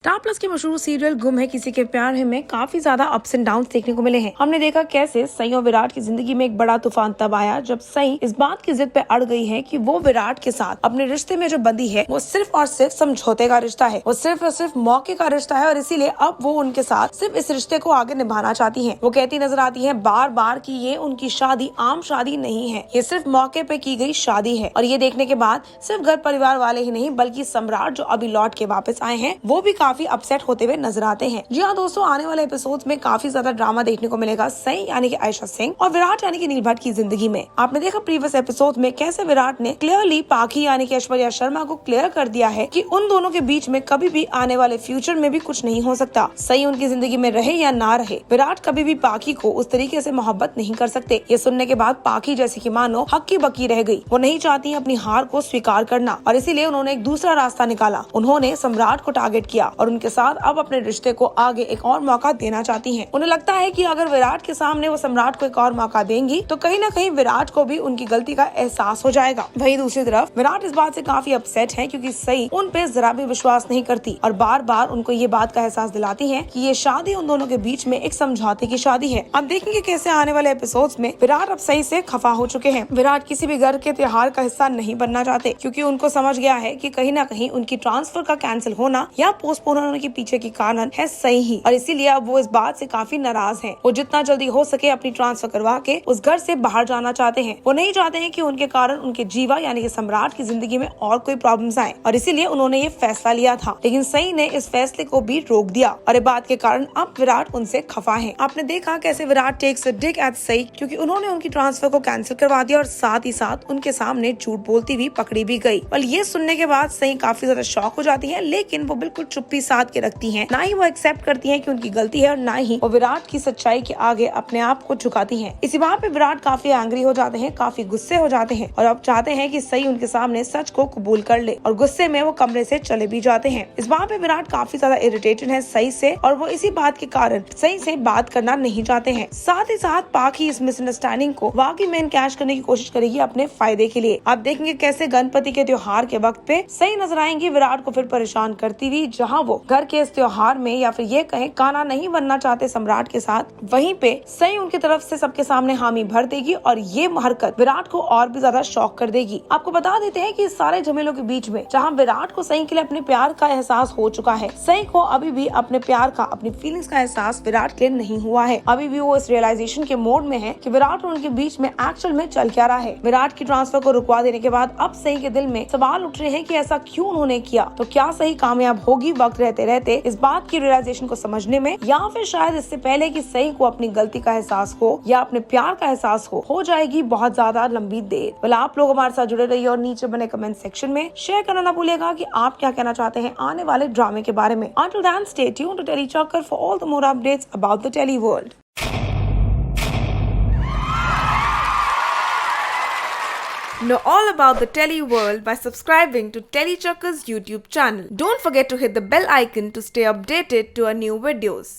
Star plus के मशहूर serial गुम है किसी के प्यार है में काफी ज्यादा अप्स एंड डाउन देखने को मिले हैं। हमने देखा कैसे सई और विराट की जिंदगी में एक बड़ा तूफान तब आया जब सई इस बात की जिद पे अड़ गई है कि वो विराट के साथ अपने रिश्ते में जो बंदी है वो सिर्फ और सिर्फ समझौते का रिश्ता है, वो सिर्फ और सिर्फ मौके का रिश्ता है और इसीलिए अब वो उनके साथ सिर्फ इस रिश्ते को आगे निभाना चाहती है। वो कहती नजर आती है बार बार कि ये उनकी शादी आम शादी नहीं है, ये सिर्फ मौके पे की गई शादी है। और ये देखने के बाद सिर्फ घर परिवार वाले ही नहीं बल्कि सम्राट जो अभी लौट के वापस आए हैं वो भी काफी अपसेट होते हुए नजर आते हैं। जी हाँ दोस्तों, आने वाले एपिसोड्स में काफी ज्यादा ड्रामा देखने को मिलेगा सई यानी कि आयशा सिंह और विराट यानी कि नील भट्ट की जिंदगी में। आपने देखा प्रीवियस एपिसोड में कैसे विराट ने क्लियरली पाखी यानी कि ऐश्वर्या शर्मा को क्लियर कर दिया है कि उन दोनों के बीच में कभी भी आने वाले फ्यूचर में भी कुछ नहीं हो सकता। सई उनकी जिंदगी में रहे या ना रहे, विराट कभी भी पाखी को उस तरीके से मोहब्बत नहीं कर सकते। ये सुनने के बाद पाखी जैसे कि मानो हक्की बक्की रह गई। वो नहीं चाहती अपनी हार को स्वीकार करना और इसीलिए उन्होंने एक दूसरा रास्ता निकाला। उन्होंने सम्राट को टारगेट किया और उनके साथ अब अपने रिश्ते को आगे एक और मौका देना चाहती हैं। उन्हें लगता है कि अगर विराट के सामने वो सम्राट को एक और मौका देंगी तो कहीं ना कहीं विराट को भी उनकी गलती का एहसास हो जाएगा। वहीं दूसरी तरफ विराट इस बात से काफी अपसेट है क्योंकि सई उन पे जरा भी विश्वास नहीं करती और बार बार उनको ये बात का एहसास दिलाती है कि ये शादी उन दोनों के बीच में एक समझौते की शादी है। अब देखेंगे कैसे आने वाले एपिसोड्स में विराट अब सई से खफा हो चुके हैं। विराट किसी भी घर के त्योहार का हिस्सा नहीं बनना चाहते क्योंकि उनको समझ गया है कि कहीं ना कहीं उनकी ट्रांसफर का कैंसिल होना या पोस्टपोन होने के पीछे की कारण है सही ही और इसीलिए अब वो इस बात से काफी नाराज हैं। वो जितना जल्दी हो सके अपनी ट्रांसफर करवा के उस घर से बाहर जाना चाहते हैं। वो नहीं चाहते हैं कि उनके कारण उनके जीवा यानी कि सम्राट की जिंदगी में और कोई प्रॉब्लम्स आए और इसीलिए उन्होंने ये फैसला लिया था। लेकिन सई ने इस फैसले को भी रोक दिया और इस बात के कारण अब विराट उनसे खफा है। आपने देखा कैसे Virat takes a dig at सई क्योंकि उन्होंने उनकी ट्रांसफर को कैंसिल करवा दिया और साथ ही साथ उनके सामने झूठ बोलती हुई पकड़ी भी गई। और ये सुनने के बाद सई काफी ज्यादा शॉक हो जाती है लेकिन वो बिल्कुल चुप्पी साध के रखती है, ना ही वो एक्सेप्ट करती है कि उनकी गलती है और ना ही वो विराट की सच्चाई के आगे अपने आप को झुकाती हैं। इसी बात पे विराट काफी एंग्री हो जाते हैं, काफी गुस्से हो जाते हैं और अब चाहते हैं कि सई उनके सामने सच को कबूल कर ले और गुस्से में वो कमरे से चले भी जाते हैं। इस बात पे विराट काफी ज्यादा इरिटेटेड है सई से और वो इसी बात के कारण सई से बात करना नहीं चाहते हैं। साथ ही साथ पाखी इस मिसअंडरस्टैंडिंग को वाकई में कैश करने की कोशिश करेगी अपने फायदे के लिए। आप देखेंगे कैसे गणपति के त्योहार के वक्त पे सई नजर आएंगी विराट को फिर परेशान करती हुई, जहाँ वो घर के इस त्योहार में या फिर ये कहें काना नहीं बनना चाहते सम्राट के साथ, वहीं पे सई उनकी तरफ से सबके सामने हामी भर देगी और ये हरकत विराट को और भी ज्यादा शॉक कर देगी। आपको बता देते हैं कि इस सारे झमेलों के बीच में जहां विराट को सई के लिए अपने प्यार का एहसास हो चुका है, सई को अभी भी अपने प्यार का, अपनी फीलिंग्स का एहसास विराट के लिए नहीं हुआ है। अभी भी वो इस रियलाइजेशन के मोड में है कि विराट और उनके बीच में एक्चुअल में चल क्या रहा है। विराट की ट्रांसफर को रुकवा देने के बाद अब सई के दिल में सवाल उठ रहे हैं कि ऐसा क्यों उन्होंने किया। तो क्या सई कामयाब होगी वक्त रहते रहते इस बात की रियलाइजेशन को समझने में, या फिर शायद इससे पहले कि सई को अपनी गलती का एहसास हो या अपने प्यार का एहसास हो जाएगी बहुत ज्यादा लंबी देर। well, आप लोग हमारे साथ जुड़े रहिए और नीचे बने कमेंट सेक्शन में शेयर करना ना भूलिएगा कि आप क्या कहना चाहते हैं आने वाले ड्रामे के बारे में। Until then, stay tuned to Telly Chakkar for all the more updates about the Telly world. Know all about the Telly world by subscribing to Telly Chakkar's YouTube channel. Don't forget to hit the bell icon to stay updated to our new videos.